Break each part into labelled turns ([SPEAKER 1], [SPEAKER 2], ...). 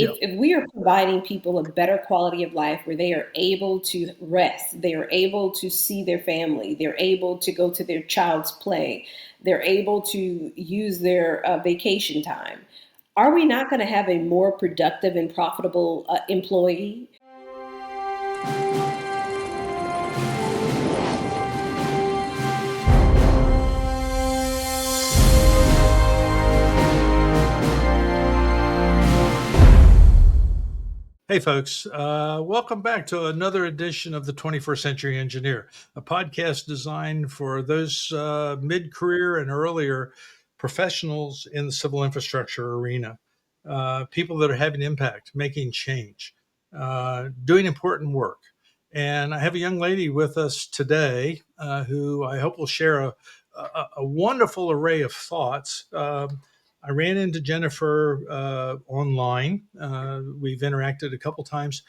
[SPEAKER 1] Yeah.
[SPEAKER 2] If we are providing people a better quality of life where they are able to rest, they are able to see their family, they're able to go to their child's play, they're able to use their vacation time, are we not going to have a more productive and profitable employee?
[SPEAKER 1] Hey, folks. Welcome back to another edition of the 21st Century Engineer, a podcast designed for those mid career and earlier professionals in the civil infrastructure arena, people that are having impact, making change, doing important work. And I have a young lady with us today who I hope will share a wonderful array of thoughts. I ran into Jennifer online. We've interacted a couple times.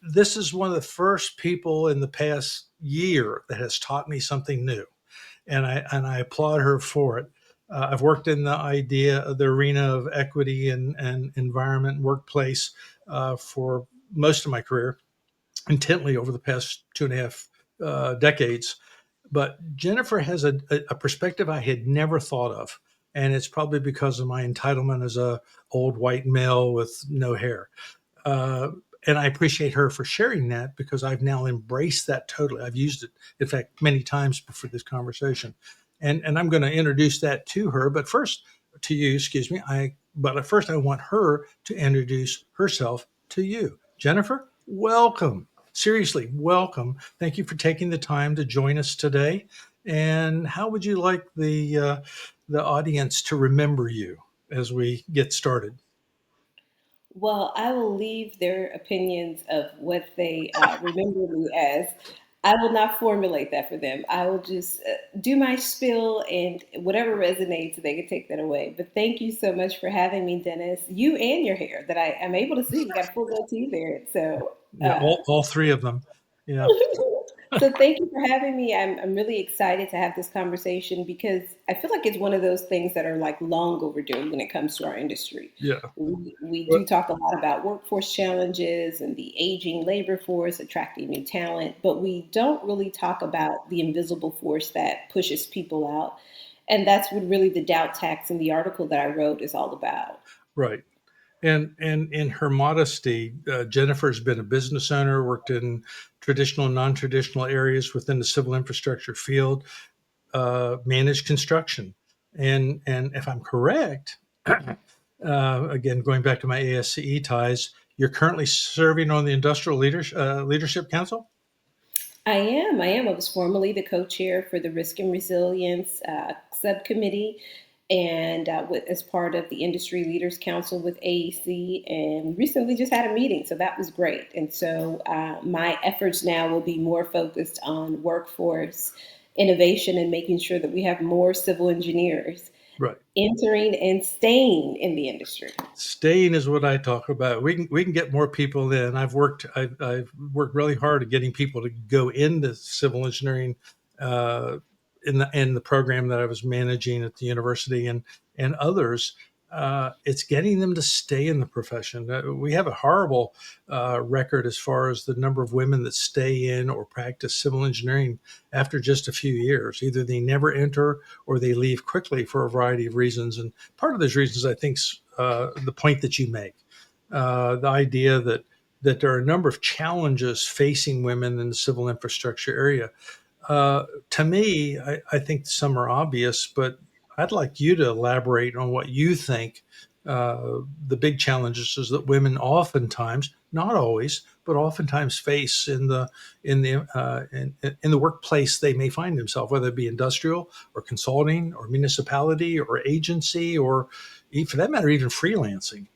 [SPEAKER 1] This is one of the first people in the past year that has taught me something new, and I applaud her for it. I've worked in the arena of equity and environment and workplace for most of my career, intently over the past 2.5 decades. But Jennifer has a perspective I had never thought of, and it's probably because of my entitlement as a old white male with no hair. Uh, and I appreciate her for sharing that because I've now embraced that totally. I've used it, in fact, many times before this conversation, and I'm going to introduce that to her. But first, to you, excuse me. But first, I want her to introduce herself to you, Jennifer. Welcome. Seriously, welcome. Thank you for taking the time to join us today. And how would you like the audience to remember you as we get started?
[SPEAKER 2] Well, I will leave their opinions of what they remember me as. I will not formulate that for them. I will just do my spiel, and whatever resonates, they can take that away. But thank you so much for having me, Dennis. You and your hair that I am able to see. You got a full goatee there. So
[SPEAKER 1] Yeah, all three of them. Yeah.
[SPEAKER 2] so thank you for having me. I'm really excited to have this conversation because I feel like it's one of those things that are like long overdue when it comes to our industry.
[SPEAKER 1] Yeah.
[SPEAKER 2] We
[SPEAKER 1] Well,
[SPEAKER 2] do talk a lot about workforce challenges and the aging labor force, attracting new talent, but we don't really talk about the invisible force that pushes people out. And that's what really the doubt tax in the article that I wrote is all about.
[SPEAKER 1] right. And in her modesty, Jennifer's been a business owner, worked in traditional and non-traditional areas within the civil infrastructure field, managed construction, and if I'm correct, again going back to my ASCE ties, you're currently serving on the Leadership Council.
[SPEAKER 2] I am. I am. I was formerly the co-chair for the Risk and Resilience subcommittee, and as part of the Industry Leaders Council with AEC, and recently just had a meeting, so that was great. And so my efforts now will be more focused on workforce innovation and making sure that we have more civil engineers
[SPEAKER 1] Right.
[SPEAKER 2] entering and staying in the industry.
[SPEAKER 1] Staying is what I talk about. We can get more people in. I've worked really hard at getting people to go into civil engineering uh, in the program that I was managing at the university and others. It's getting them to stay in the profession. We have a horrible record as far as the number of women that stay in or practice civil engineering after just a few years. Either they never enter or they leave quickly for a variety of reasons. And part of those reasons, I think, the point that you make, the idea that there are a number of challenges facing women in the civil infrastructure area. To me, I think some are obvious, but I'd like you to elaborate on what you think the big challenges is that women oftentimes, not always, but oftentimes face in the workplace they may find themselves, whether it be industrial or consulting or municipality or agency or, for that matter, even freelancing.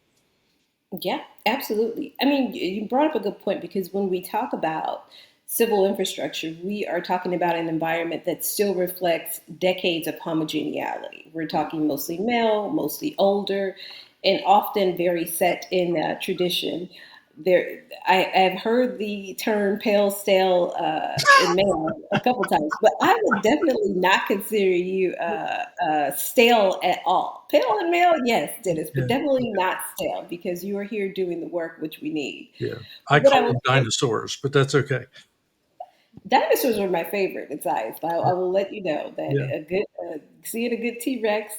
[SPEAKER 2] Yeah, absolutely. I mean, you brought up a good point because when we talk about civil infrastructure, we are talking about an environment that still reflects decades of homogeneity. We're talking mostly male, mostly older, and often very set in tradition. I've heard the term pale, stale, in male a couple times, but I would definitely not consider you stale at all. Pale and male, yes, Dennis, but
[SPEAKER 1] Yeah,
[SPEAKER 2] definitely not stale because you are here doing the work which we need.
[SPEAKER 1] yeah. I
[SPEAKER 2] What I
[SPEAKER 1] call
[SPEAKER 2] will
[SPEAKER 1] them
[SPEAKER 2] say,
[SPEAKER 1] dinosaurs, but that's okay.
[SPEAKER 2] dinosaurs are my favorite in science. I will let you know that
[SPEAKER 1] Yeah,
[SPEAKER 2] a good seeing a good T Rex,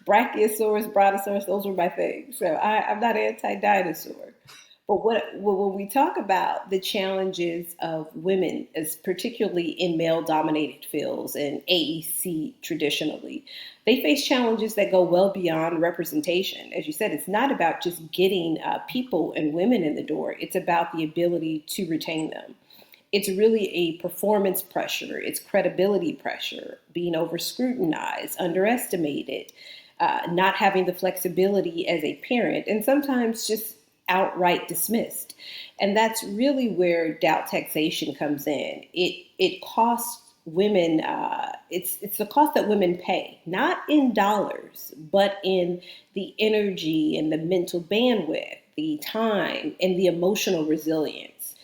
[SPEAKER 2] Brachiosaurus, Brontosaurus, those were my things. So I'm not anti dinosaur. But when we talk about the challenges of women, as particularly in male-dominated fields and AEC traditionally, they face challenges that go well beyond representation. As you said, it's not about just getting people and women in the door; it's about the ability to retain them. It's really a performance pressure, it's credibility pressure, being over scrutinized, underestimated, not having the flexibility as a parent, and sometimes just outright dismissed. And that's really where doubt taxation comes in. It costs women. It's the cost that women pay, not in dollars, but in the energy and the mental bandwidth, the time, and the emotional resilience.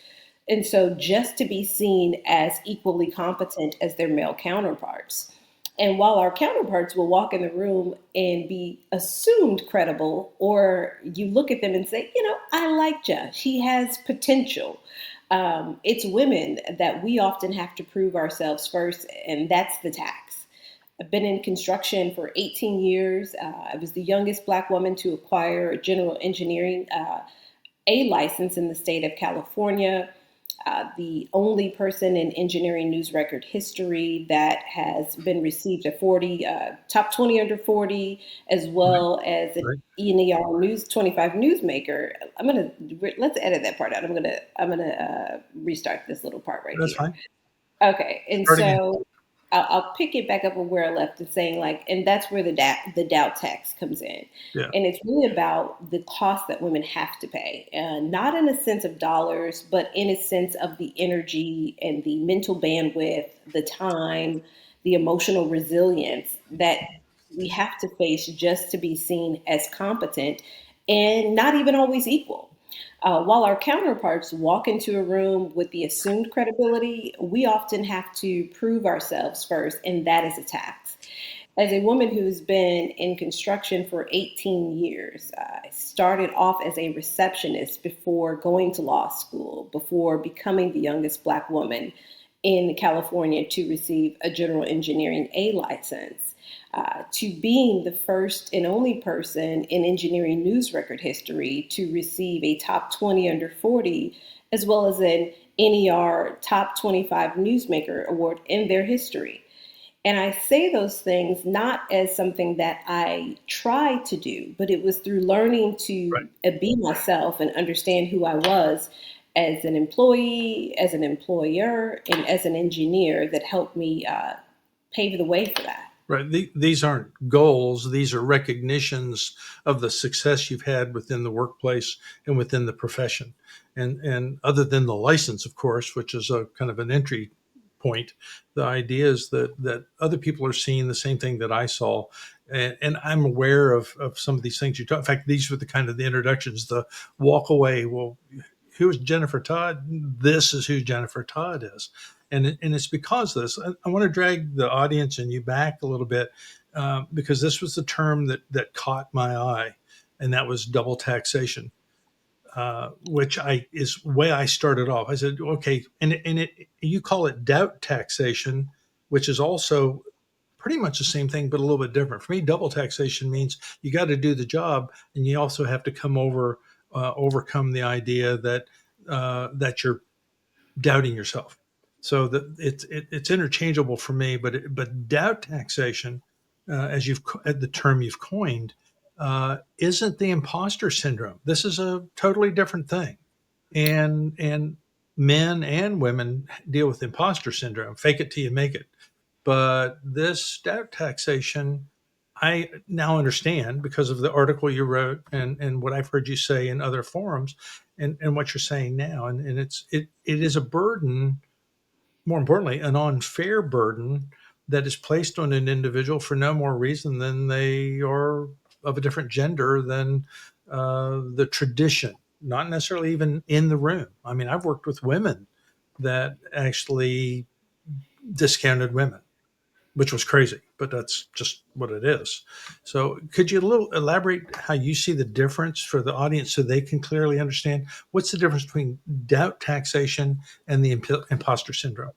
[SPEAKER 2] And so just to be seen as equally competent as their male counterparts. And while our counterparts will walk in the room and be assumed credible, or you look at them and say, I like Josh, he has potential. It's women that we often have to prove ourselves first, and that's the tax. I've been in construction for 18 years. I was the youngest Black woman to acquire a general engineering A license in the state of California, the only person in engineering news record history that has been received a 40 top 20 under 40, as
[SPEAKER 1] right,
[SPEAKER 2] well as an
[SPEAKER 1] right.
[SPEAKER 2] ENER News 25 newsmaker. Let's edit that part out. I'm gonna restart this little part right
[SPEAKER 1] That's
[SPEAKER 2] here.
[SPEAKER 1] fine.
[SPEAKER 2] Okay, and
[SPEAKER 1] Starting in,
[SPEAKER 2] so I'll pick it back up on where I left it, saying like, and that's where the doubt tax comes in,
[SPEAKER 1] yeah,
[SPEAKER 2] and it's really about the cost that women have to pay, not in a sense of dollars, but in a sense of the energy and the mental bandwidth, the time, the emotional resilience that we have to face just to be seen as competent, and not even always equal. While our counterparts walk into a room with the assumed credibility, we often have to prove ourselves first, and that is a tax. As a woman who's been in construction for 18 years, I started off as a receptionist before going to law school, before becoming the youngest Black woman in California to receive a general engineering A license, to being the first and only person in engineering news record history to receive a top 20 under 40, as well as an NER top 25 newsmaker award in their history. And I say those things not as something that I tried to do, but it was through learning
[SPEAKER 1] right.
[SPEAKER 2] to be myself and understand who I was as an employee, as an employer, and as an engineer that helped me pave the way for that.
[SPEAKER 1] Right. These aren't goals. These are recognitions of the success you've had within the workplace and within the profession. And other than the license, of course, which is a kind of an entry point, the idea is that other people are seeing the same thing that I saw. And I'm aware of some of these things you talk. In fact, these were the kind of the introductions, the walk away. Well, who is Jennifer Todd? This is who Jennifer Todd is. And it's because of this. I want to drag the audience and you back a little bit because this was the term that caught my eye, and that was double taxation, which I is way I started off. I said, okay, and it you call it doubt taxation, which is also pretty much the same thing, but a little bit different. For me, double taxation means you got to do the job, and you also have to overcome the idea that you're doubting yourself. So that it's interchangeable for me, but doubt taxation, as you've the term you've coined, isn't the imposter syndrome. This is a totally different thing, and men and women deal with imposter syndrome. Fake it till you make it. But this doubt taxation, I now understand because of the article you wrote and what I've heard you say in other forums and what you're saying now. And it is a burden, more importantly, an unfair burden that is placed on an individual for no more reason than they are of a different gender than the tradition. not necessarily even in the room. I mean, I've worked with women that actually discounted women, which was crazy, but that's just what it is. So, could you elaborate how you see the difference for the audience so they can clearly understand what's the difference between doubt taxation and the imposter syndrome?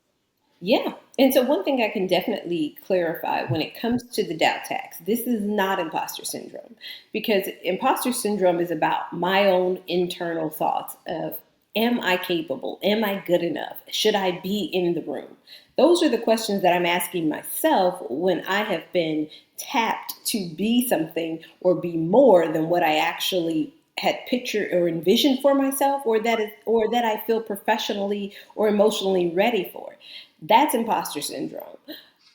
[SPEAKER 2] Yeah. And so, one thing I can definitely clarify when it comes to the doubt tax, this is not imposter syndrome, because imposter syndrome is about my own internal thoughts of, am I capable? Am I good enough? Should I be in the room? Those are the questions that I'm asking myself when I have been tapped to be something or be more than what I actually had pictured or envisioned for myself, or that I feel professionally or emotionally ready for. That's imposter syndrome.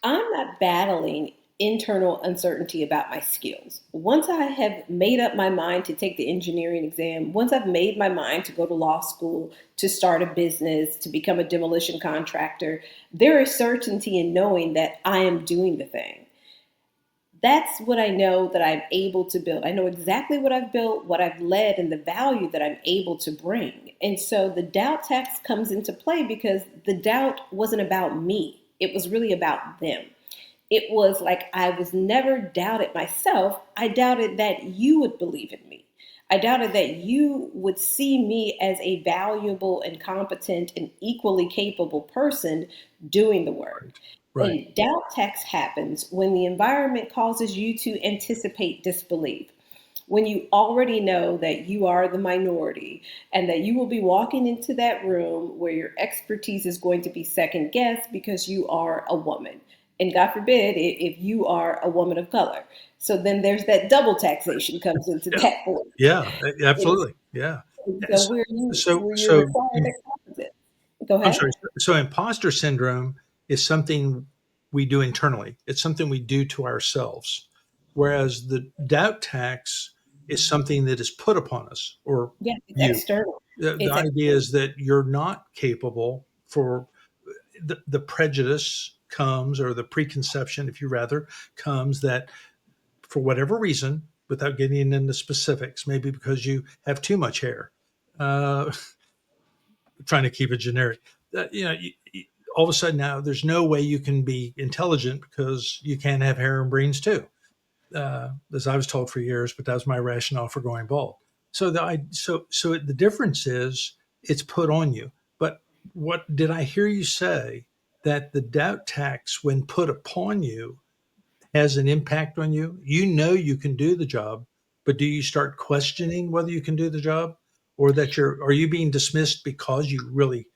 [SPEAKER 2] I'm not battling internal uncertainty about my skills. Once I have made up my mind to take the engineering exam, once I've made my mind to go to law school, to start a business, to become a demolition contractor, there is certainty in knowing that I am doing the thing. That's what I know that I'm able to build. I know exactly what I've built, what I've led, and the value that I'm able to bring. And so the doubt tax comes into play because the doubt wasn't about me, it was really about them. It was like I was never doubted myself. I doubted that you would believe in me. I doubted that you would see me as a valuable and competent and equally capable person doing the work.
[SPEAKER 1] Right. Right.
[SPEAKER 2] And doubt tax happens when the environment causes you to anticipate disbelief. When you already know that you are the minority and that you will be walking into that room where your expertise is going to be second guessed because you are a woman. And God forbid if you are a woman of color. So then there's that double taxation comes into
[SPEAKER 1] Yeah.
[SPEAKER 2] that point.
[SPEAKER 1] Yeah.
[SPEAKER 2] It's,
[SPEAKER 1] Absolutely. Yeah.
[SPEAKER 2] so where you're
[SPEAKER 1] So
[SPEAKER 2] required to competence. Go
[SPEAKER 1] I'm
[SPEAKER 2] ahead.
[SPEAKER 1] sorry. So imposter syndrome is something we do internally. It's something we do to ourselves. Whereas the doubt tax is something that is put upon us or
[SPEAKER 2] Yeah, it's
[SPEAKER 1] you.
[SPEAKER 2] external.
[SPEAKER 1] The
[SPEAKER 2] It's
[SPEAKER 1] idea
[SPEAKER 2] external.
[SPEAKER 1] is that you're not capable for the prejudice comes or the preconception, if you rather, comes that for whatever reason, without getting into specifics, maybe because you have too much hair, uh, trying to keep it generic. All of a sudden now there's no way you can be intelligent because you can't have hair and brains too, as I was told for years. But that was my rationale for going bald. So the difference is it's put on you. But what did I hear you say that the doubt tax, when put upon you, has an impact on you? You know you can do the job, but do you start questioning whether you can do the job, or that are you being dismissed because you really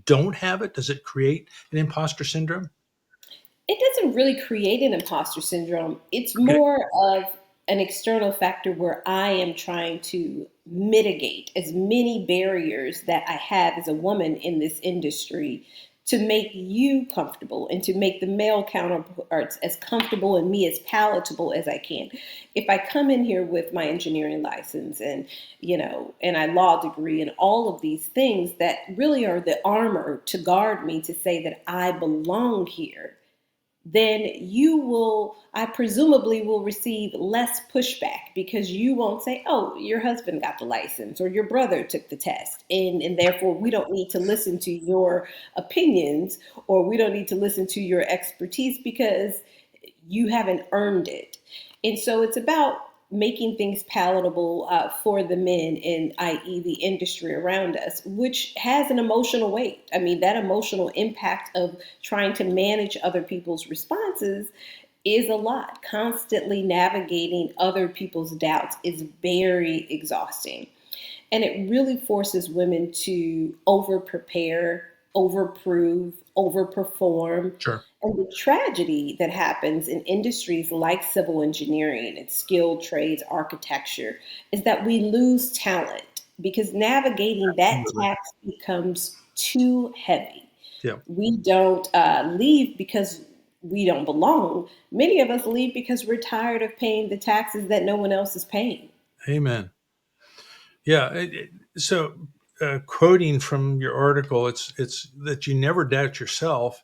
[SPEAKER 1] don't have it? Does it create an imposter syndrome?
[SPEAKER 2] It doesn't really create an imposter syndrome. It's
[SPEAKER 1] Okay.
[SPEAKER 2] more of an external factor where I am trying to mitigate as many barriers that I have as a woman in this industry to make you comfortable and to make the male counterparts as comfortable and me as palatable as I can. If I come in here with my engineering license and and I law degree and all of these things that really are the armor to guard me to say that I belong here, then I presumably will receive less pushback because you won't say, oh, your husband got the license or your brother took the test. And therefore, we don't need to listen to your opinions or we don't need to listen to your expertise because you haven't earned it. And so it's about making things palatable for the men in, i.e., the industry around us, which has an emotional weight. I mean, that emotional impact of trying to manage other people's responses is a lot. Constantly navigating other people's doubts is very exhausting. And it really forces women to over prepare, over prove, over perform.
[SPEAKER 1] Sure.
[SPEAKER 2] And the tragedy that happens in industries like civil engineering and skilled trades, architecture, is that we lose talent because navigating that
[SPEAKER 1] Absolutely.
[SPEAKER 2] tax becomes too heavy.
[SPEAKER 1] Yeah.
[SPEAKER 2] We don't leave because we don't belong. Many of us leave because we're tired of paying the taxes that no one else is paying.
[SPEAKER 1] Amen. Yeah. So, quoting from your article, it's that you never doubt yourself.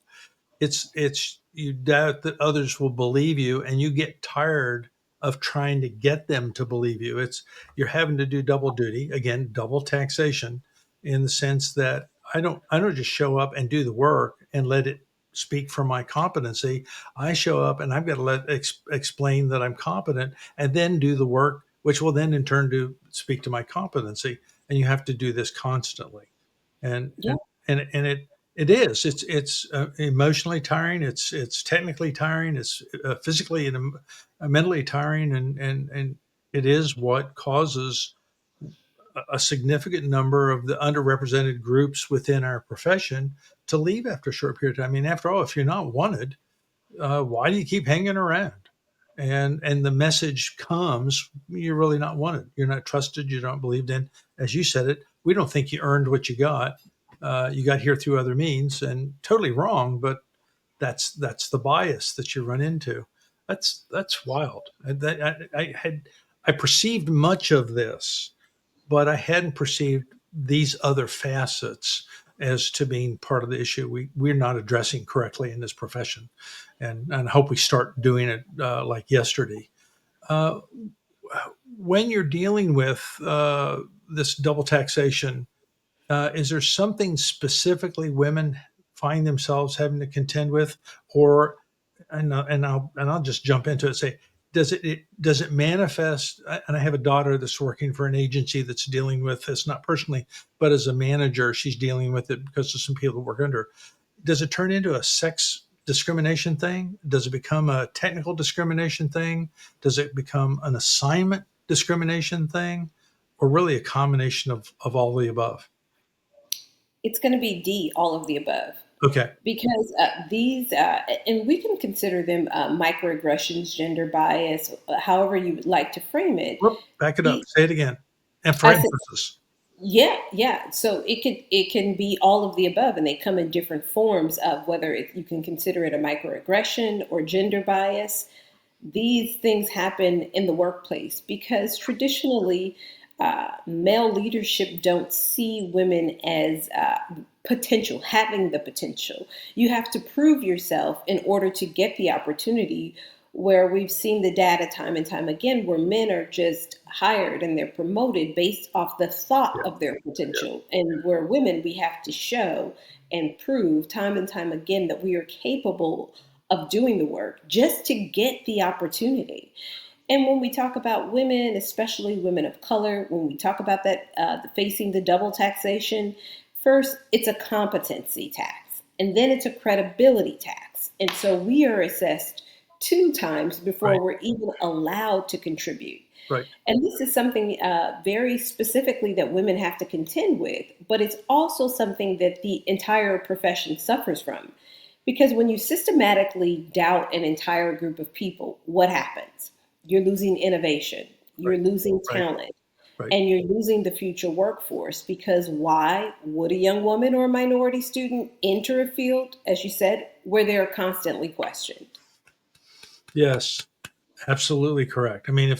[SPEAKER 1] It's you doubt that others will believe you, and you get tired of trying to get them to believe you. It's you're having to do double duty, again, double taxation, in the sense that I don't just show up and do the work and let it speak for my competency. I show up and I've got to explain that I'm competent and then do the work, which will then in turn do speak to my competency. And you have to do this constantly. And
[SPEAKER 2] Yeah.
[SPEAKER 1] it is emotionally tiring. It's technically tiring. It's physically and mentally tiring, and it is what causes a significant number of the underrepresented groups within our profession to leave after a short period of time. I mean, after all, if you're not wanted, why do you keep hanging around? And the message comes, you're really not wanted. You're not trusted. You're not believed in. As you said it, we don't think you earned what you got. You got here through other means, and totally wrong. But that's the bias that you run into. That's wild. I perceived much of this, but I hadn't perceived these other facets as to being part of the issue we're not addressing correctly in this profession, and I hope we start doing it like yesterday. Uh, when you're dealing with this double taxation, is there something specifically women find themselves having to contend with, or and I'll just jump into it and say, does it manifest? And I have a daughter that's working for an agency that's dealing with this, not personally, but as a manager, she's dealing with it because of some people that work under her. Does it turn into a sex discrimination thing? Does it become a technical discrimination thing? Does it become an assignment discrimination thing, or really a combination of all the above?
[SPEAKER 2] It's going to be D, all of the above.
[SPEAKER 1] Okay.
[SPEAKER 2] Because these, and we can consider them microaggressions, gender bias, however you would like to frame it.
[SPEAKER 1] Whoop, back it up.
[SPEAKER 2] The,
[SPEAKER 1] Say it again. And for
[SPEAKER 2] I said,
[SPEAKER 1] emphasis.
[SPEAKER 2] yeah, yeah. So it can be all of the above, and they come in different forms of whether you can consider it a microaggression or gender bias. These things happen in the workplace because traditionally male leadership don't see women as potential, having the potential. You have to prove yourself in order to get the opportunity, where we've seen the data time and time again where men are just hired and they're promoted based off the thought
[SPEAKER 1] Yeah.
[SPEAKER 2] of their
[SPEAKER 1] Yeah.
[SPEAKER 2] potential, and where women, we have to show and prove time and time again that we are capable of doing the work just to get the opportunity. And when we talk about women, especially women of color, when we talk about that, facing the double taxation, first it's a competency tax, and then it's a credibility tax. And so we are assessed two times
[SPEAKER 1] Right.
[SPEAKER 2] before we're even allowed to contribute.
[SPEAKER 1] Right.
[SPEAKER 2] And this is something very specifically that women have to contend with, but it's also something that the entire profession suffers from. Because when you systematically doubt an entire group of people, what happens? You're losing innovation, you're
[SPEAKER 1] Right.
[SPEAKER 2] losing
[SPEAKER 1] Right.
[SPEAKER 2] talent,
[SPEAKER 1] Right.
[SPEAKER 2] and you're losing the future workforce. Because why would a young woman or a minority student enter a field, as you said, where they're constantly questioned?
[SPEAKER 1] Yes. Absolutely correct. I mean,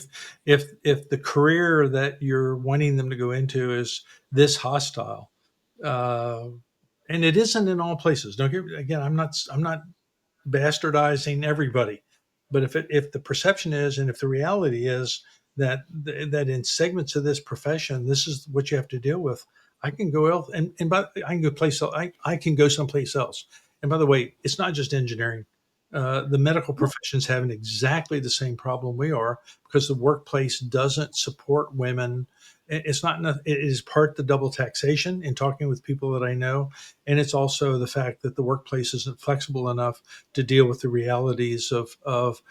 [SPEAKER 1] if the career that you're wanting them to go into is this hostile, uh, and it isn't in all places. Don't get again. I'm not bastardizing everybody, but if the perception is, and if the reality is that in segments of this profession, this is what you have to deal with. I can go else, and but I can go place. I can go someplace else. And by the way, it's not just engineering. The medical professions having exactly the same problem we are because the workplace doesn't support women. It's not. It is part the double taxation in talking with people that I know, and it's also the fact that the workplace isn't flexible enough to deal with the realities of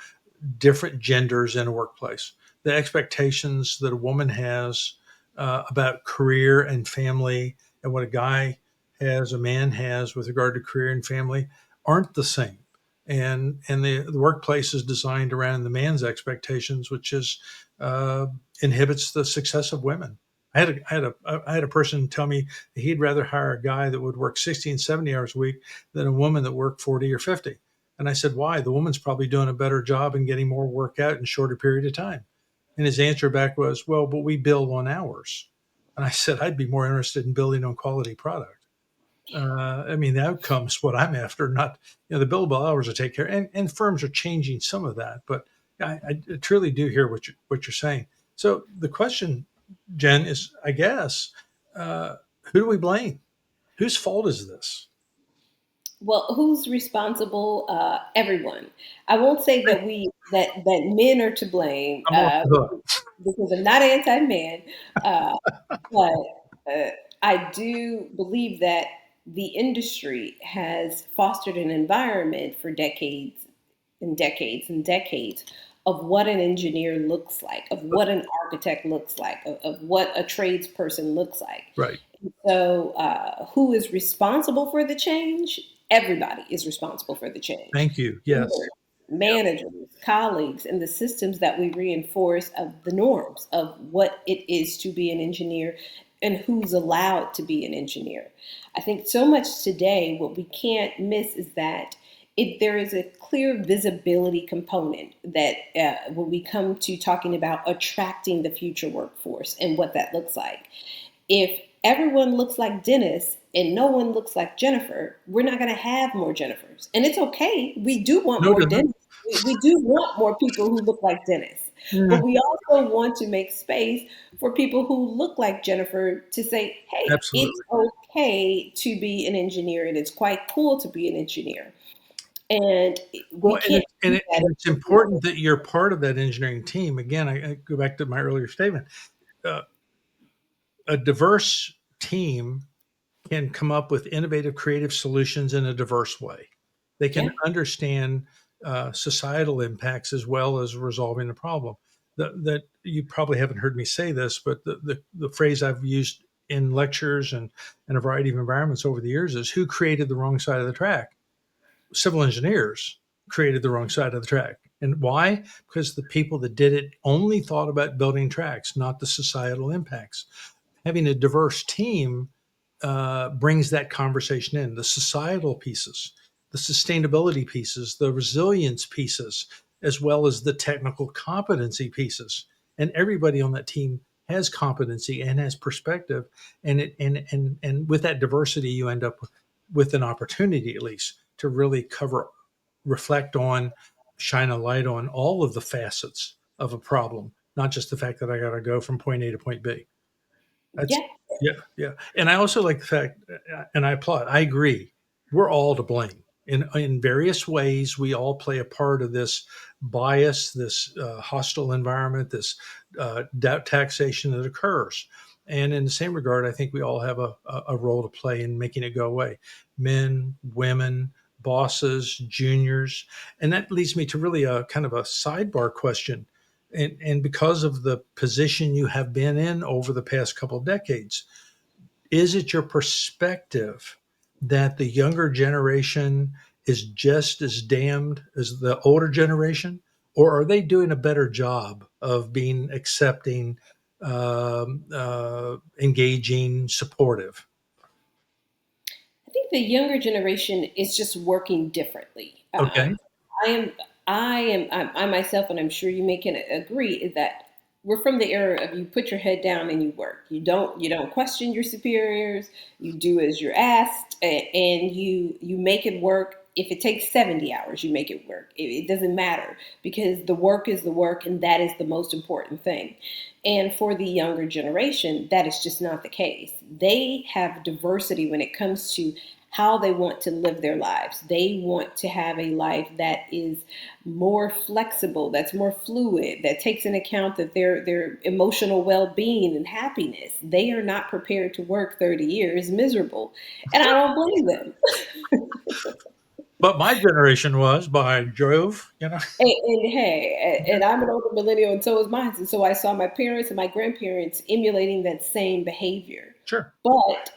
[SPEAKER 1] different genders in a workplace. The expectations that a woman has about career and family and what a guy has, a man has with regard to career and family aren't the same. And the workplace is designed around the man's expectations, which is uh, inhibits the success of women. I had a person tell me that he'd rather hire a guy that would work 60 and 70 hours a week than a woman that worked 40 or 50. And I said, why? The woman's probably doing a better job and getting more work out in a shorter period of time. And his answer back was, well, but we bill on hours. And I said, I'd be more interested in building on quality product. I mean, the outcome's what I'm after, not, the billable hours will take care. And firms are changing some of that. But I truly do hear what you're saying. So the question, Jen, is, I guess, uh, who do we blame? Whose fault is this?
[SPEAKER 2] Well, who's responsible? Everyone. I won't say that that men are to blame,
[SPEAKER 1] I'm off the hook.
[SPEAKER 2] because I'm not anti-man, uh, but I do believe that the industry has fostered an environment for decades and decades and decades of what an engineer looks like, of what an architect looks like, of what a tradesperson looks like.
[SPEAKER 1] Right.
[SPEAKER 2] So, who is responsible for the change? Everybody is responsible for the change.
[SPEAKER 1] Thank you.
[SPEAKER 2] Leaders,
[SPEAKER 1] Yes. Yeah.
[SPEAKER 2] managers, colleagues, and the systems that we reinforce of the norms of what it is to be an engineer and who's allowed to be an engineer. I think so much today, what we can't miss is that there is a clear visibility component that when we come to talking about attracting the future workforce and what that looks like. If everyone looks like Dennis and no one looks like Jennifer, we're not going to have more Jennifers. And it's okay. We do want
[SPEAKER 1] No,
[SPEAKER 2] more
[SPEAKER 1] no, no.
[SPEAKER 2] Dennis. We do want more people who look like Dennis. But
[SPEAKER 1] Mm,
[SPEAKER 2] we also want to make space for people who look like Jennifer to say, hey, it's
[SPEAKER 1] absolutely.
[SPEAKER 2] okay to be an engineer and it's quite cool to be an engineer. And we
[SPEAKER 1] Well, and
[SPEAKER 2] can't
[SPEAKER 1] it's and,
[SPEAKER 2] do
[SPEAKER 1] it,
[SPEAKER 2] that
[SPEAKER 1] and
[SPEAKER 2] if
[SPEAKER 1] it's
[SPEAKER 2] we do
[SPEAKER 1] important that you're part of that engineering team. Again, I go back to my earlier statement. Uh, a diverse team can come up with innovative, creative solutions in a diverse way. They can
[SPEAKER 2] Yeah.
[SPEAKER 1] understand societal impacts as well as resolving the problem. That you probably haven't heard me say this, but the phrase I've used in lectures and a variety of environments over the years is, who created the wrong side of the track? Civil engineers created the wrong side of the track. And why? Because the people that did it only thought about building tracks, not the societal impacts. Having a diverse team brings that conversation in, the societal pieces, the sustainability pieces, the resilience pieces, as well as the technical competency pieces. And everybody on that team has competency and has perspective. And with that diversity, you end up with an opportunity, at least, to really cover, reflect on, shine a light on all of the facets of a problem, not just the fact that I got to go from point A to point B. That's
[SPEAKER 2] Yeah.
[SPEAKER 1] yeah, yeah. And I also like the fact, and I applaud. I agree. We're all to blame in various ways. We all play a part of this bias, this hostile environment, this doubt taxation that occurs. And in the same regard, I think we all have a role to play in making it go away. Men, women, bosses, juniors, and that leads me to really a kind of a sidebar question, and because of the position you have been in over the past couple of decades, is it your perspective that the younger generation is just as damned as the older generation, or are they doing a better job of being accepting, engaging, supportive?
[SPEAKER 2] I think the younger generation is just working differently.
[SPEAKER 1] Okay,
[SPEAKER 2] I am, I myself, and I'm sure you may can agree, is that we're from the era of you put your head down and you work. You don't question your superiors. You do as you're asked, and you make it work. If it takes 70 hours, you make it work. It doesn't matter because the work is the work, and that is the most important thing. And for the younger generation, that is just not the case. They have diversity when it comes to how they want to live their lives. They want to have a life that is more flexible, that's more fluid, that takes into account that their emotional well-being and happiness. They are not prepared to work 30 years miserable. And I don't blame them.
[SPEAKER 1] but my generation was, by Jove,
[SPEAKER 2] And hey, and I'm an older millennial, and so is mine. And so I saw my parents and my grandparents emulating that same behavior.
[SPEAKER 1] sure.
[SPEAKER 2] But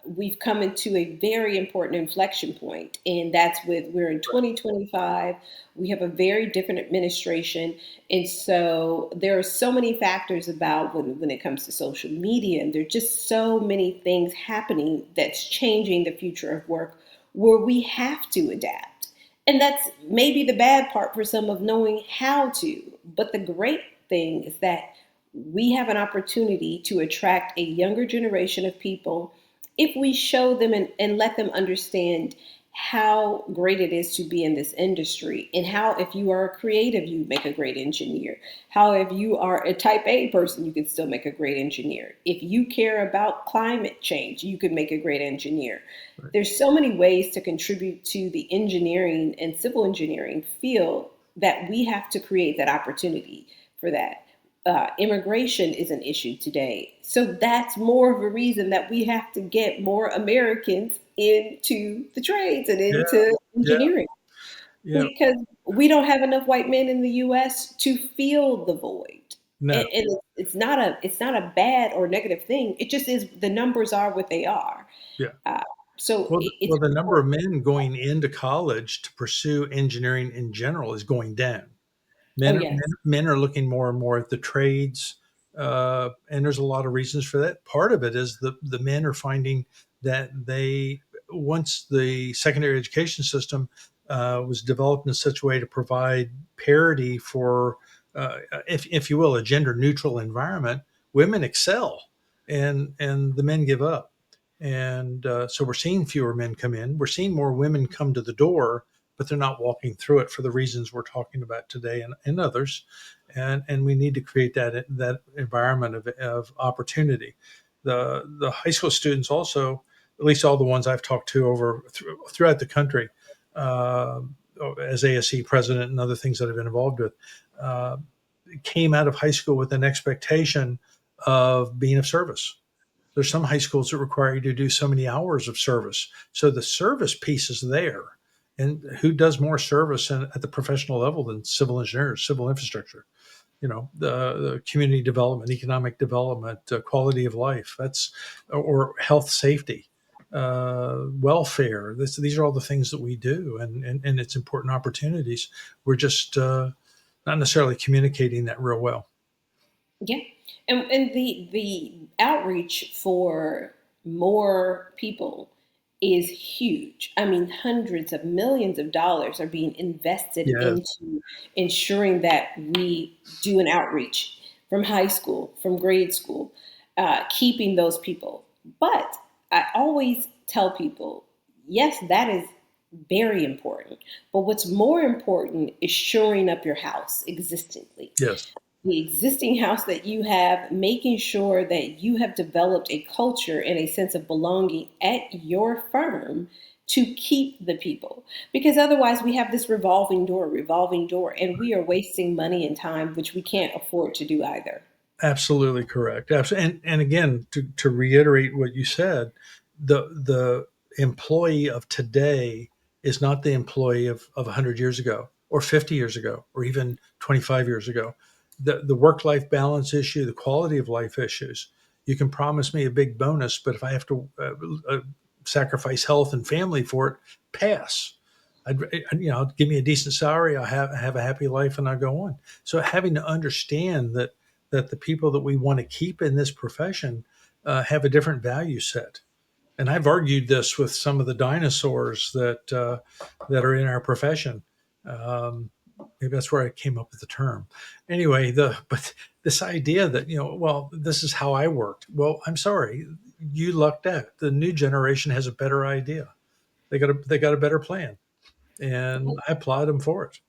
[SPEAKER 2] we've come into a very important inflection point, and that's with we're in 2025. We have a very different administration, and so there are so many factors about when it comes to social media, and there are just so many things happening that's changing the future of work, where we have to adapt. And that's maybe the bad part for some of knowing how to. But the great thing is that we have an opportunity to attract a younger generation of people if we show them and let them understand how great it is to be in this industry, and how, if you are a creative, you make a great engineer. How, if you are a type A person, you can still make a great engineer. If you care about climate change, you can make a great engineer.
[SPEAKER 1] Right.
[SPEAKER 2] There's so many ways to contribute to the engineering and civil engineering field that we have to create that opportunity for that. Immigration is an issue today. So that's more of a reason that we have to get more Americans into the trades and
[SPEAKER 1] Yeah.
[SPEAKER 2] into
[SPEAKER 1] Yeah.
[SPEAKER 2] engineering,
[SPEAKER 1] Yeah.
[SPEAKER 2] because we don't have enough white men in the US to fill the void.
[SPEAKER 1] No.
[SPEAKER 2] And it's not a bad or negative thing. It just is, the numbers are what they are.
[SPEAKER 1] Yeah.
[SPEAKER 2] Uh, so
[SPEAKER 1] Well,
[SPEAKER 2] it's
[SPEAKER 1] the number of
[SPEAKER 2] important.
[SPEAKER 1] men going into college to pursue engineering in general is going down.
[SPEAKER 2] Oh,
[SPEAKER 1] Men
[SPEAKER 2] yes.
[SPEAKER 1] men are looking more and more at the trades, and there's a lot of reasons for that. Part of it is the men are finding that they once the secondary education system was developed in such a way to provide parity for, if you will, a gender neutral environment, women excel, and the men give up. And so we're seeing fewer men come in. We're seeing more women come to the door, but they're not walking through it for the reasons we're talking about today, and others. And we need to create that environment of opportunity. The high school students also, at least all the ones I've talked to throughout the country, uh, as ASCE president and other things that I've been involved with, uh, came out of high school with an expectation of being of service. There's some high schools that require you to do so many hours of service. So the service piece is there. And who does more service at the professional level than civil engineers, civil infrastructure? The community development, economic development, quality of life. That's or health, safety, welfare. These are all the things that we do, and it's important opportunities. We're just not necessarily communicating that real well.
[SPEAKER 2] Yeah, and the outreach for more people is huge. I mean, hundreds of millions of dollars are being invested
[SPEAKER 1] Yes,
[SPEAKER 2] into ensuring that we do an outreach from high school, from grade school, keeping those people. But I always tell people, yes, that is very important. But what's more important is shoring up your house existently,
[SPEAKER 1] yes,
[SPEAKER 2] the existing house that you have, making sure that you have developed a culture and a sense of belonging at your firm to keep the people. Because otherwise, we have this revolving door, and we are wasting money and time, which we can't afford to do either.
[SPEAKER 1] absolutely correct. And again, to reiterate what you said, the employee of today is not the employee of 100 years ago or 50 years ago or even 25 years ago. The work life balance issue, the quality of life issues. You can promise me a big bonus, but if I have to sacrifice health and family for it, pass. Give me a decent salary. I have a happy life, and I go on. So having to understand that the people that we want to keep in this profession have a different value set. And I've argued this with some of the dinosaurs that are in our profession. Um, Maybe that's where I came up with the term. Anyway, but this idea that well, this is how I worked. Well, I'm sorry, you lucked out. The new generation has a better idea. They got a better plan, and I applaud them for it.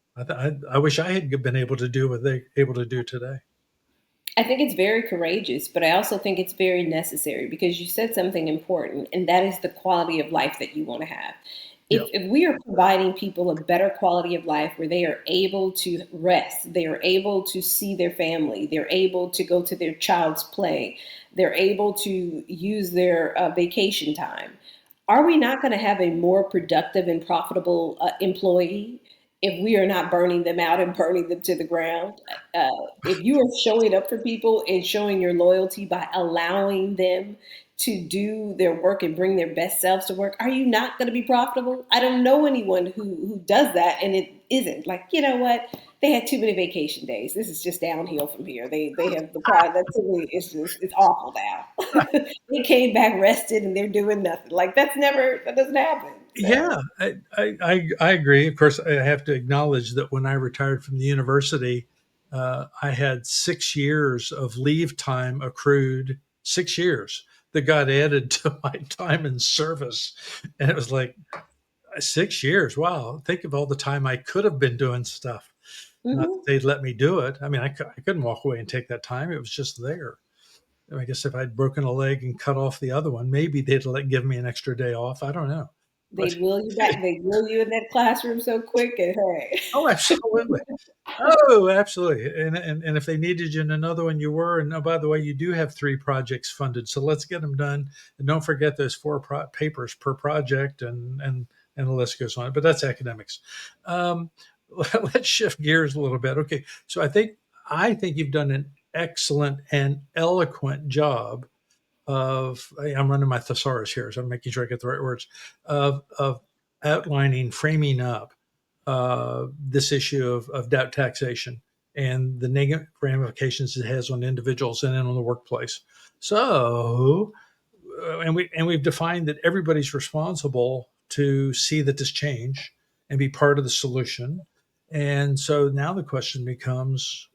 [SPEAKER 1] I wish I had been able to do what they're able to do today.
[SPEAKER 2] I think it's very courageous, but I also think it's very necessary, because you said something important, and that is the quality of life that you want to have.
[SPEAKER 1] Yeah,
[SPEAKER 2] If we are providing people a better quality of life where they are able to rest, they are able to see their family, they're able to go to their child's play, they're able to use their vacation time, are we not going to have a more productive and profitable employee if we are not burning them out and burning them to the ground? If you are showing up for people and showing your loyalty by allowing them to do their work and bring their best selves to work, are you not going to be profitable? I don't know anyone who does that and it isn't. Like, you know what? They had too many vacation days. This is just downhill from here. They have the pride. That's really, it's awful now. They came back rested and they're doing nothing. Like, that doesn't happen.
[SPEAKER 1] yeah,
[SPEAKER 2] So
[SPEAKER 1] I agree. Of course, I have to acknowledge that when I retired from the university, I had 6 years of leave time accrued. 6 years that got added to my time in service, and it was like 6 years. Wow. Think of all the time I could have been doing stuff. Not that
[SPEAKER 2] Hmm.
[SPEAKER 1] they'd let me do it. I mean, I couldn't walk away and take that time. It was just there. I guess if I'd broken a leg and cut off the other one, maybe they'd give me an extra day off. I don't know. But
[SPEAKER 2] They'd will you back. They'd will you in that classroom so quick, and hey,
[SPEAKER 1] oh, absolutely. Oh, absolutely. And if they needed you in another one, you were. And oh, by the way, you do have 3 projects funded, so let's get them done. And don't forget those papers per project, and the list goes on. But that's academics. Um, let's shift gears a little bit. Okay, so I think you've done an excellent and eloquent job of. I'm running my thesaurus here, so I'm making sure I get the right words of outlining, framing up this issue of doubt taxation and the negative ramifications it has on individuals and then on the workplace. So, we've defined that everybody's responsible to see that this change and be part of the solution. And so now the question becomes,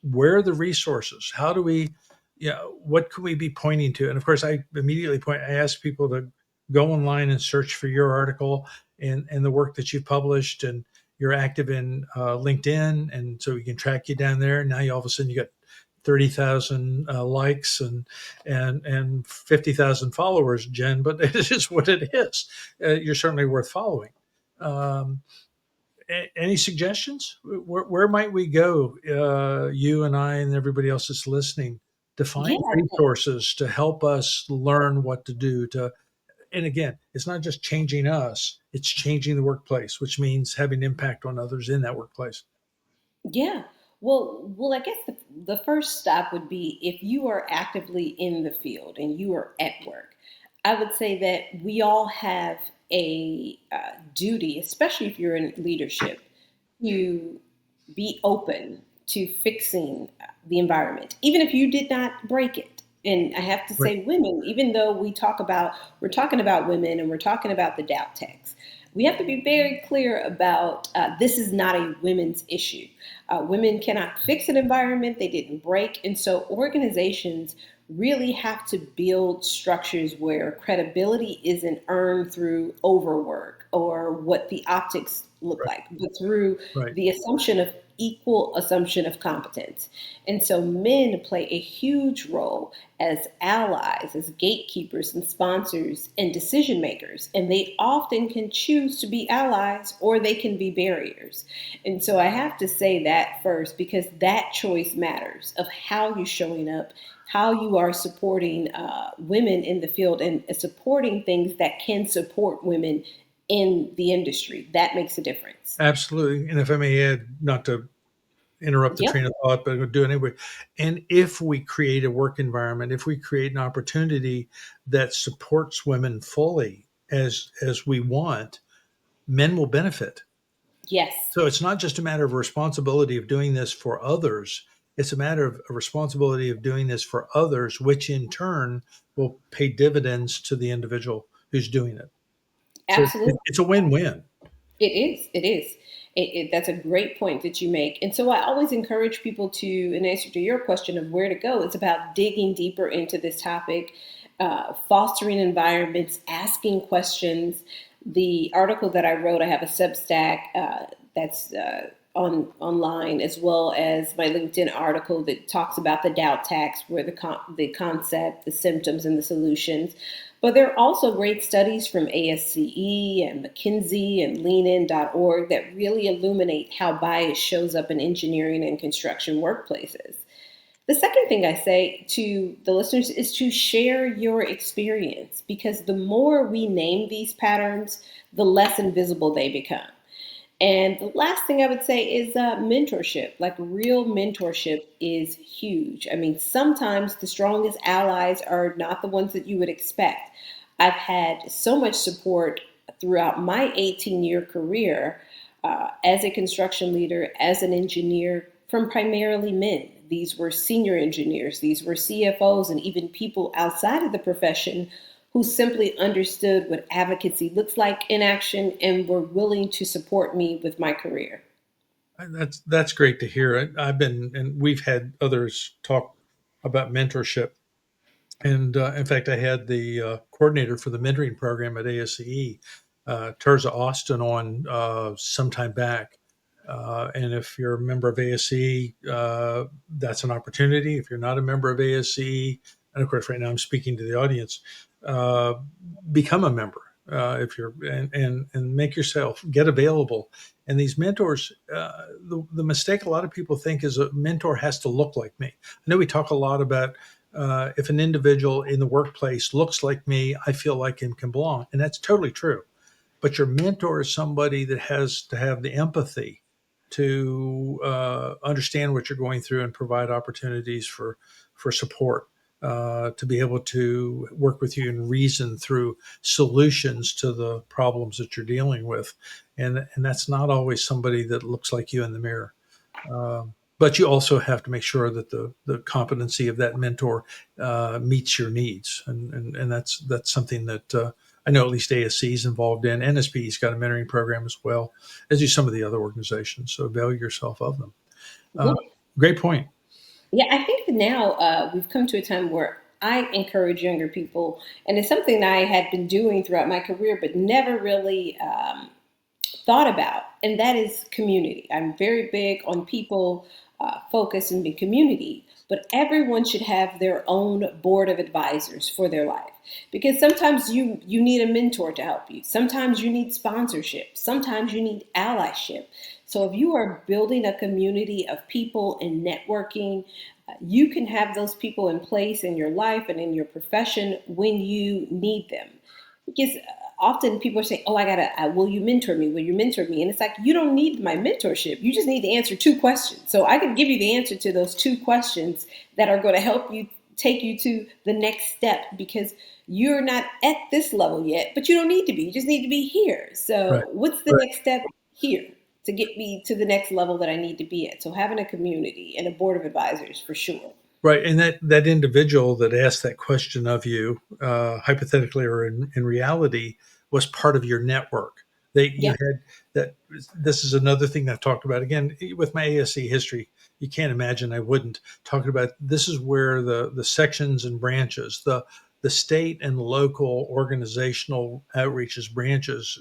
[SPEAKER 1] where are the resources? How do we, what can we be pointing to? And of course, I ask people to go online and search for your article and the work that you've published, and you're active in LinkedIn, and so we can track you down there. Now you all of a sudden you got 30,000 likes and 50,000 followers, Jen. But it is what it is. You're certainly worth following. Um, any suggestions? Where might we go, you and I and everybody else that's listening, to find
[SPEAKER 2] yeah,
[SPEAKER 1] resources to help us learn what to do to, and again, it's not just changing us, it's changing the workplace, which means having impact on others in that workplace.
[SPEAKER 2] yeah. Well, I guess the first stop would be if you are actively in the field and you are at work. I would say that we all have a duty, especially if you're in leadership, to be open to fixing the environment, even if you did not break it. And I have to
[SPEAKER 1] Right.
[SPEAKER 2] say, women, even though we're talking about women and we're talking about the doubt tax, we have to be very clear about this is not a women's issue. Women cannot fix an environment they didn't break. And so organizations really have to build structures where credibility isn't earned through overwork or what the optics look
[SPEAKER 1] Right.
[SPEAKER 2] like, but through
[SPEAKER 1] Right.
[SPEAKER 2] the assumption of equal assumption of competence. And so men play a huge role as allies, as gatekeepers and sponsors and decision makers. And they often can choose to be allies or they can be barriers. And so I have to say that first because that choice matters of how you're showing up, how you are supporting women in the field and supporting things that can support women in the industry. That makes a difference.
[SPEAKER 1] Absolutely. And if I may add, not to interrupt the
[SPEAKER 2] Yep.
[SPEAKER 1] train of thought, but we'll do it anyway. And if we create a work environment, if we create an opportunity that supports women fully as we want, men will benefit.
[SPEAKER 2] Yes.
[SPEAKER 1] So it's not just a matter of responsibility of doing this for others. It's a matter of a responsibility of doing this for others, which in turn will pay dividends to the individual who's doing it. So
[SPEAKER 2] Absolutely.
[SPEAKER 1] it's a win-win.
[SPEAKER 2] It is. It is. That's a great point that you make. And so I always encourage people to, in answer to your question of where to go, it's about digging deeper into this topic, fostering environments, asking questions. The article that I wrote, I have a Substack that's online, as well as my LinkedIn article that talks about the doubt tax, where the concept, the symptoms, and the solutions. But there are also great studies from ASCE and McKinsey and leanin.org that really illuminate how bias shows up in engineering and construction workplaces. The second thing I say to the listeners is to share your experience because the more we name these patterns, the less invisible they become. And the last thing I would say is mentorship. Like real mentorship is huge. I mean, sometimes the strongest allies are not the ones that you would expect. I've had so much support throughout my 18-year career as a construction leader, as an engineer, from primarily men. These were senior engineers, these were CFOs, and even people outside of the profession who simply understood what advocacy looks like in action and were willing to support me with my career.
[SPEAKER 1] That's great to hear. I've been, and we've had others talk about mentorship. And in fact, I had the coordinator for the mentoring program at ASCE Terza Austin on some time back. And if you're a member of ASCE, that's an opportunity. If you're not a member of ASCE, and of course, right now I'm speaking to the audience, uh, become a member. If you're and make yourself get available. And these mentors, the mistake a lot of people think is a mentor has to look like me. I know we talk a lot about if an individual in the workplace looks like me, I feel like him can belong, and that's totally true. But your mentor is somebody that has to have the empathy to understand what you're going through and provide opportunities for support, to be able to work with you and reason through solutions to the problems that you're dealing with, and that's not always somebody that looks like you in the mirror. But you also have to make sure that the competency of that mentor meets your needs, and that's something that I know at least ASC is involved in. NSP's got a mentoring program as well, as do some of the other organizations. So avail yourself of them. Uh,
[SPEAKER 2] Well,
[SPEAKER 1] Great point.
[SPEAKER 2] yeah, I think now we've come to a time where I encourage younger people, and it's something that I had been doing throughout my career, but never really thought about, and that is community. I'm very big on people focus and be community, but everyone should have their own board of advisors for their life because sometimes you need a mentor to help you. Sometimes you need sponsorship. Sometimes you need allyship. So if you are building a community of people and networking, you can have those people in place in your life and in your profession when you need them. Because often people say, "Oh, will you mentor me? Will you mentor me?" And it's like, you don't need my mentorship. You just need to answer two questions. So I can give you the answer to those two questions that are going to help you take you to the next step because you're not at this level yet, but you don't need to be. You just need to be here.
[SPEAKER 1] Right.
[SPEAKER 2] So what's the next step here to get me to the next level that I need to be at? So having a community and a board of advisors for sure.
[SPEAKER 1] Right, and that individual that asked that question of you, hypothetically or in reality, was part of your network. You
[SPEAKER 2] Yeah.
[SPEAKER 1] had that. This is another thing I've talked about again with my ASC history. You can't imagine I wouldn't talk about. This is where the sections and branches, the state and local organizational outreaches, branches,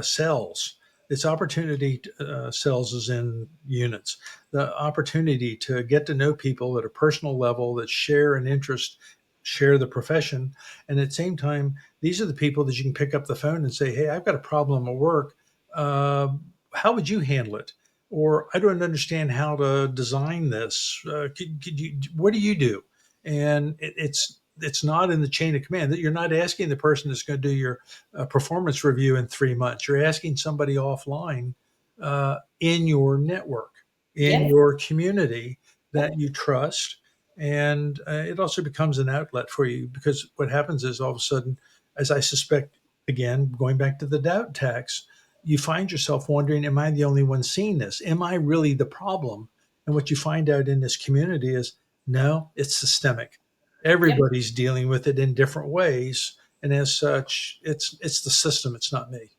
[SPEAKER 1] cells. It's opportunity cells is in units, the opportunity to get to know people at a personal level that share an interest, share the profession. And at the same time, these are the people that you can pick up the phone and say, "Hey, I've got a problem at work. Uh, how would you handle it?" Or, "I don't understand how to design this. Could you, what do you do?" And it's not in the chain of command that you're not asking the person that's going to do your performance review in 3 months. You're asking somebody offline in your network, in
[SPEAKER 2] Yep.
[SPEAKER 1] your community that you trust. And it also becomes an outlet for you because what happens is all of a sudden, as I suspect, again, going back to the doubt tax, you find yourself wondering, am I the only one seeing this? Am I really the problem? And what you find out in this community is no, it's systemic.
[SPEAKER 2] Yep.
[SPEAKER 1] Everybody's dealing with it in different ways. And as such, it's the system, it's not me.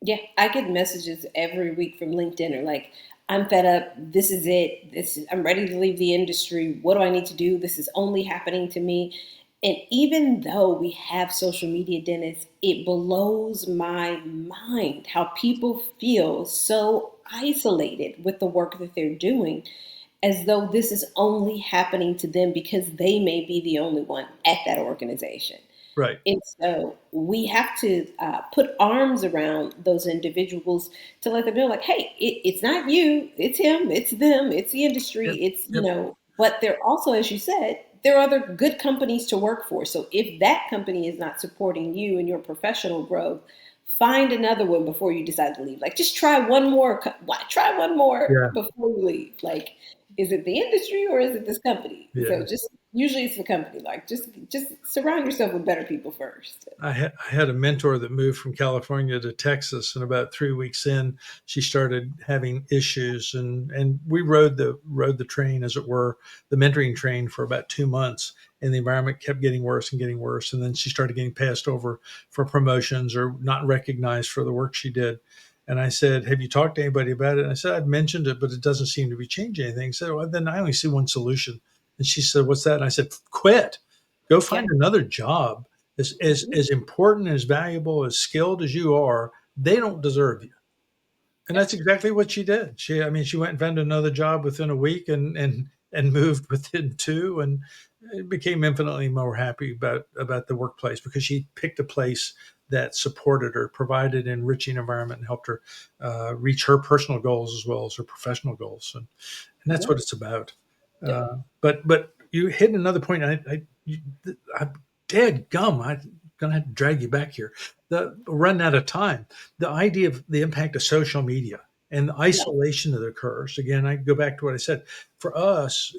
[SPEAKER 2] Yeah, I get messages every week from LinkedIn or like, I'm fed up. This is it. I'm ready to leave the industry. What do I need to do? This is only happening to me. And even though we have social media, Dennis, it blows my mind how people feel so isolated with the work that they're doing, as though this is only happening to them because they may be the only one at that organization.
[SPEAKER 1] Right.
[SPEAKER 2] And so we have to put arms around those individuals to let them know, like, hey, it's not you, it's him, it's them, it's the industry,
[SPEAKER 1] Yep.
[SPEAKER 2] it's,
[SPEAKER 1] Yep.
[SPEAKER 2] but there also, as you said, there are other good companies to work for. So if that company is not supporting you in your professional growth, find another one before you decide to leave. Like, just try one more, try one more
[SPEAKER 1] Yeah.
[SPEAKER 2] before you leave. Like, is it the industry or is it this company?
[SPEAKER 1] Yeah.
[SPEAKER 2] So just usually it's the company. Like just surround yourself with better people first.
[SPEAKER 1] I had a mentor that moved from California to Texas, and about 3 weeks in, she started having issues, and we rode the train, as it were, the mentoring train for about 2 months, and the environment kept getting worse, and then she started getting passed over for promotions or not recognized for the work she did. And I said, "Have you talked to anybody about it?" And I said, "I've mentioned it, but it doesn't seem to be changing anything." She said, "Well, then I only see one solution." And she said, "What's that?" And I said, "Quit. Go
[SPEAKER 2] Yeah,
[SPEAKER 1] find another job as important, as valuable, as skilled as you are, they don't deserve you. And that's exactly what she did. I mean, she went and found another job within a week, and moved within two, and became infinitely more happy about the workplace because she picked a place that supported her, provided an enriching environment, and helped her reach her personal goals as well as her professional goals. And that's
[SPEAKER 2] Yeah.
[SPEAKER 1] what it's about.
[SPEAKER 2] Yeah.
[SPEAKER 1] But you hit another point. I'm dead gum. I'm gonna have to drag you back here. The run out of time. The idea of the impact of social media and the
[SPEAKER 2] Yeah.
[SPEAKER 1] isolation that occurs. Again, I go back to what I said. For us,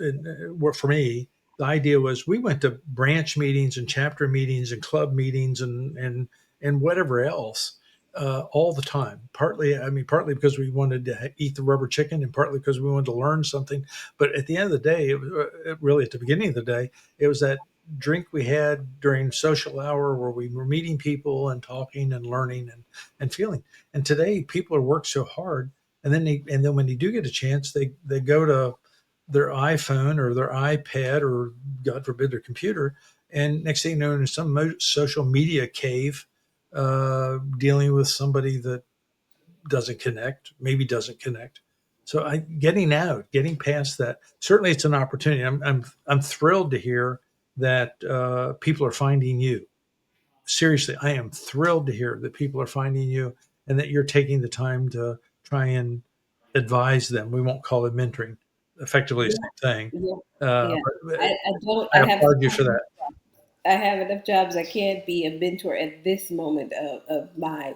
[SPEAKER 1] for me, the idea was we went to branch meetings and chapter meetings and club meetings and whatever else all the time. Partly because we wanted to eat the rubber chicken, and partly because we wanted to learn something. But at the end of the day, it was really at the beginning of the day, it was that drink we had during social hour where we were meeting people and talking and learning and feeling. And today, people are worked so hard, and then when they do get a chance, they go to their iPhone or their iPad or God forbid their computer, and next thing you know, in some social media cave, dealing with somebody that maybe doesn't connect. So getting out, getting past that. Certainly, it's an opportunity. I'm thrilled to hear that people are finding you. Seriously, I am thrilled to hear that people are finding you, and that you're taking the time to try and advise them. We won't call it mentoring. Effectively, the
[SPEAKER 2] Yeah.
[SPEAKER 1] same thing.
[SPEAKER 2] Yeah.
[SPEAKER 1] Uh,
[SPEAKER 2] Yeah.
[SPEAKER 1] but
[SPEAKER 2] I don't.
[SPEAKER 1] I
[SPEAKER 2] I have.
[SPEAKER 1] applaud you for that.
[SPEAKER 2] I have enough jobs. I can't be a mentor at this moment of my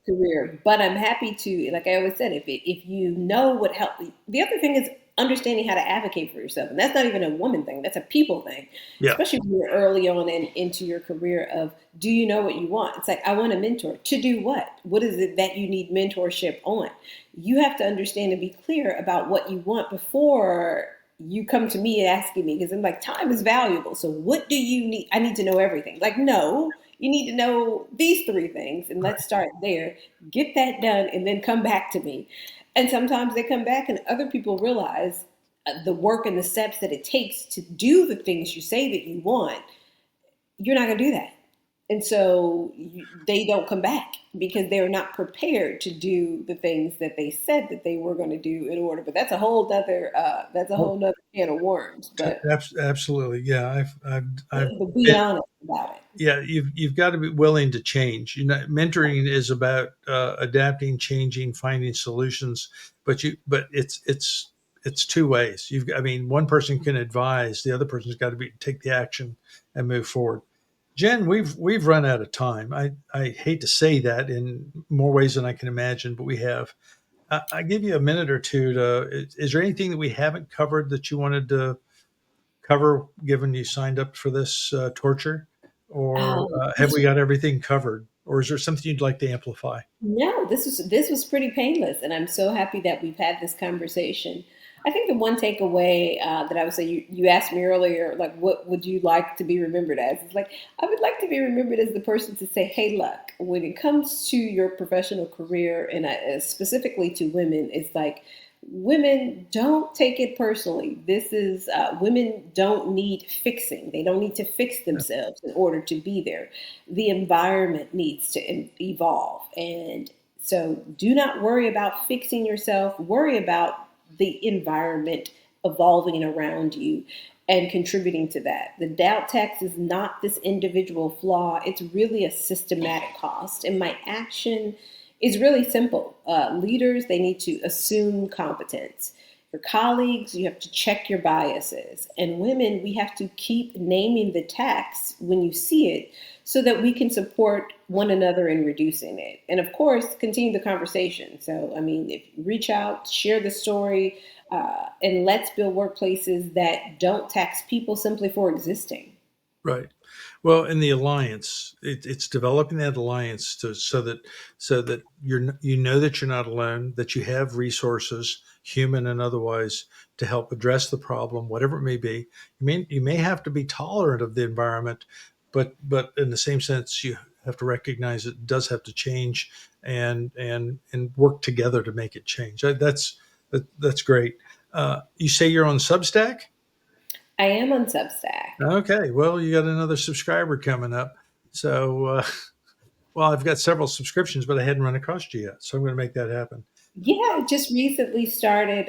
[SPEAKER 2] career. But I'm happy to, like I always said, if you know what help. The other thing is understanding how to advocate for yourself, and that's not even a woman thing. That's a people thing,
[SPEAKER 1] Yeah.
[SPEAKER 2] especially when you're early on into your career. Of do you know what you want? It's like I want a mentor to do what? What is it that you need mentorship on? You have to understand and be clear about what you want before you come to me asking me because I'm like time is valuable. So what do you need? I need to know everything. Like no, you need to know these three things, and let's start there. Get that done, and then come back to me. And sometimes they come back, and other people realize the work and the steps that it takes to do the things you say that you want. You're not going to do that. And so they don't come back because they're not prepared to do the things that they said that they were going to do in order. But that's a whole nother can of worms.
[SPEAKER 1] Absolutely. Yeah. I've
[SPEAKER 2] But be
[SPEAKER 1] been,
[SPEAKER 2] honest about it.
[SPEAKER 1] yeah, you've got to be willing to change. Mentoring is about adapting, changing, finding solutions, but it's two ways. I mean, one person can advise, the other person's got to take the action and move forward. Jen, we've run out of time. I hate to say that in more ways than I can imagine, but we have. I give you a minute or two to. Is there anything that we haven't covered that you wanted to cover, given you signed up for this torture, or have we
[SPEAKER 2] This
[SPEAKER 1] got everything covered, or is there something you'd like to amplify?
[SPEAKER 2] No, this was pretty painless, and I'm so happy that we've had this conversation. I think the one takeaway that I would say you asked me earlier, like what would you like to be remembered as? It's like I would like to be remembered as the person to say, "Hey, look, when it comes to your professional career, and specifically to women, it's like women don't take it personally. This is women don't need fixing. They don't need to fix themselves in order to be there. The environment needs to evolve. And so do not worry about fixing yourself, worry about the environment evolving around you and contributing to that. The doubt tax is not this individual flaw, it's really a systematic cost. And my action is really simple. Leaders, they need to assume competence. For colleagues, you have to check your biases. And women, we have to keep naming the tax when you see it so that we can support one another in reducing it. And of course, continue the conversation. So, I mean, if you reach out, share the story, and let's build workplaces that don't tax people simply for existing.
[SPEAKER 1] Right. Well, in the alliance, it's developing that alliance so that you know that you're not alone, that you have resources, human and otherwise, to help address the problem, whatever it may be. You may have to be tolerant of the environment, but in the same sense, you have to recognize it does have to change and work together to make it change. That's great. You say you're on Substack?
[SPEAKER 2] I am on Substack.
[SPEAKER 1] Okay, well, you got another subscriber coming up. So, well, I've got several subscriptions, but I hadn't run across you yet. So I'm going to make that happen.
[SPEAKER 2] Yeah, I just recently started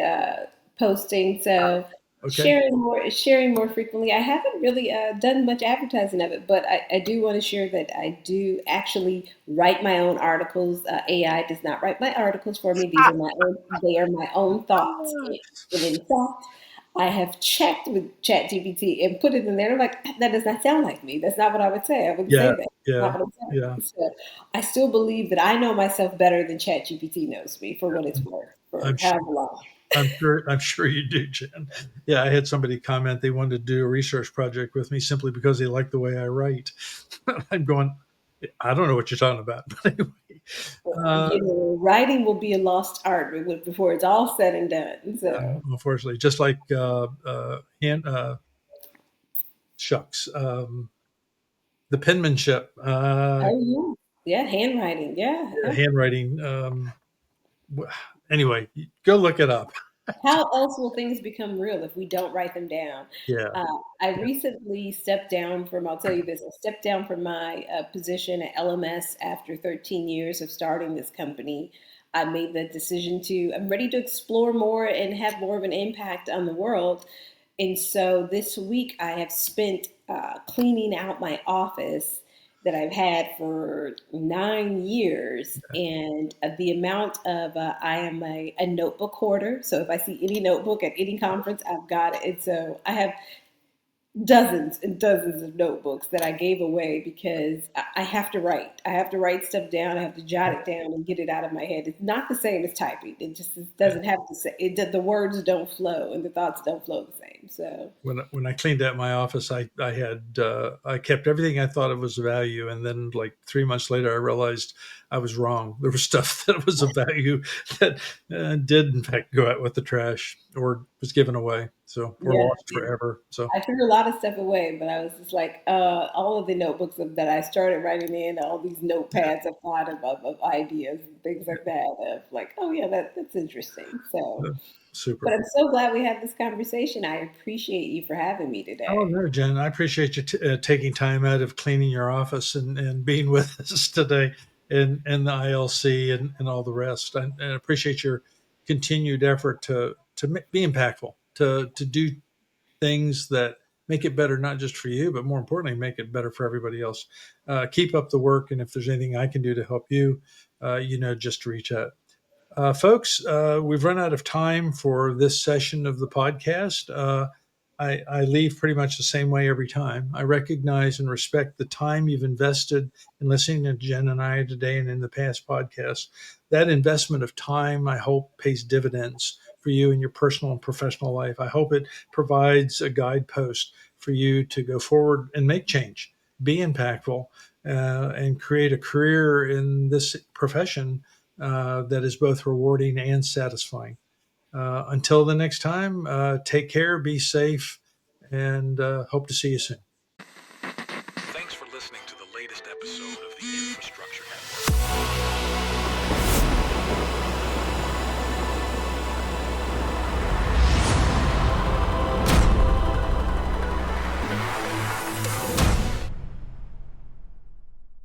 [SPEAKER 2] posting, so
[SPEAKER 1] Okay.
[SPEAKER 2] sharing more frequently. I haven't really done much advertising of it, but I do want to share that I do actually write my own articles. AI does not write my articles for me. These are my own. They are my own thoughts. And in fact, I have checked with ChatGPT and put it in there. I'm like, that does not sound like me. That's not what I would say. I wouldn't
[SPEAKER 1] Yeah.
[SPEAKER 2] say that. Not
[SPEAKER 1] Yeah.
[SPEAKER 2] what I'm
[SPEAKER 1] Yeah.
[SPEAKER 2] saying. So I still believe that I know myself better than ChatGPT knows me for what it's worth, for
[SPEAKER 1] I'm sure.
[SPEAKER 2] however long.
[SPEAKER 1] I'm sure you do, Jen. Yeah, I had somebody comment they wanted to do a research project with me simply because they like the way I write. I'm going, I don't know what you're talking about. But anyway, uh,
[SPEAKER 2] You know, writing will be a lost art before it's all said and done. So,
[SPEAKER 1] unfortunately, just like shucks, the penmanship,
[SPEAKER 2] oh yeah, yeah, handwriting, yeah, yeah.
[SPEAKER 1] handwriting. Anyway, go look it up.
[SPEAKER 2] How else will things become real if we don't write them down?
[SPEAKER 1] Yeah,
[SPEAKER 2] I
[SPEAKER 1] yeah,
[SPEAKER 2] recently stepped down from, I'll tell you this, I stepped down from my position at LMS after 13 years of starting this company. I made the decision I'm ready to explore more and have more of an impact on the world. And so this week I have spent cleaning out my office that I've had for 9 years. And the amount of, I am a notebook hoarder. So if I see any notebook at any conference, I've got it. And so I have dozens and dozens of notebooks that I gave away because I have to write. I have to write stuff down. I have to jot it down and get it out of my head. It's not the same as typing. It
[SPEAKER 1] yeah.
[SPEAKER 2] doesn't have to say it. The words don't flow and the thoughts don't flow the same. So
[SPEAKER 1] When I cleaned out my office, I kept everything I thought it was of value, and then like 3 months later, I realized I was wrong. There was stuff that was of value that did in fact go out with the trash or was given away, so or
[SPEAKER 2] yeah.
[SPEAKER 1] lost forever. So
[SPEAKER 2] I threw a lot of stuff away, but I was just like, all of the notebooks that I started writing in, all these notepads I've thought of ideas and things like that. Of like, oh yeah, that's interesting. So, but
[SPEAKER 1] super.
[SPEAKER 2] I'm so glad we had this conversation. I appreciate you for having me
[SPEAKER 1] Oh
[SPEAKER 2] today.
[SPEAKER 1] no, Jen, I appreciate you taking time out of cleaning your office and being with us today and the ILC and all the rest. I appreciate your continued effort to be impactful, to do things that make it better, not just for you, but more importantly, make it better for everybody else. Keep up the work, and if there's anything I can do to help you, just to reach out. Folks, we've run out of time for this session of the podcast. I leave pretty much the same way every time. I recognize and respect the time you've invested in listening to Jen and I today and in the past podcasts. That investment of time, I hope, pays dividends for you in your personal and professional life. I hope it provides a guidepost for you to go forward and make change, be impactful, and create a career in this profession that is both rewarding and satisfying. Until the next time, take care, be safe, and hope to see you soon.
[SPEAKER 3] Thanks for listening to the latest episode of the Infrastructure Network.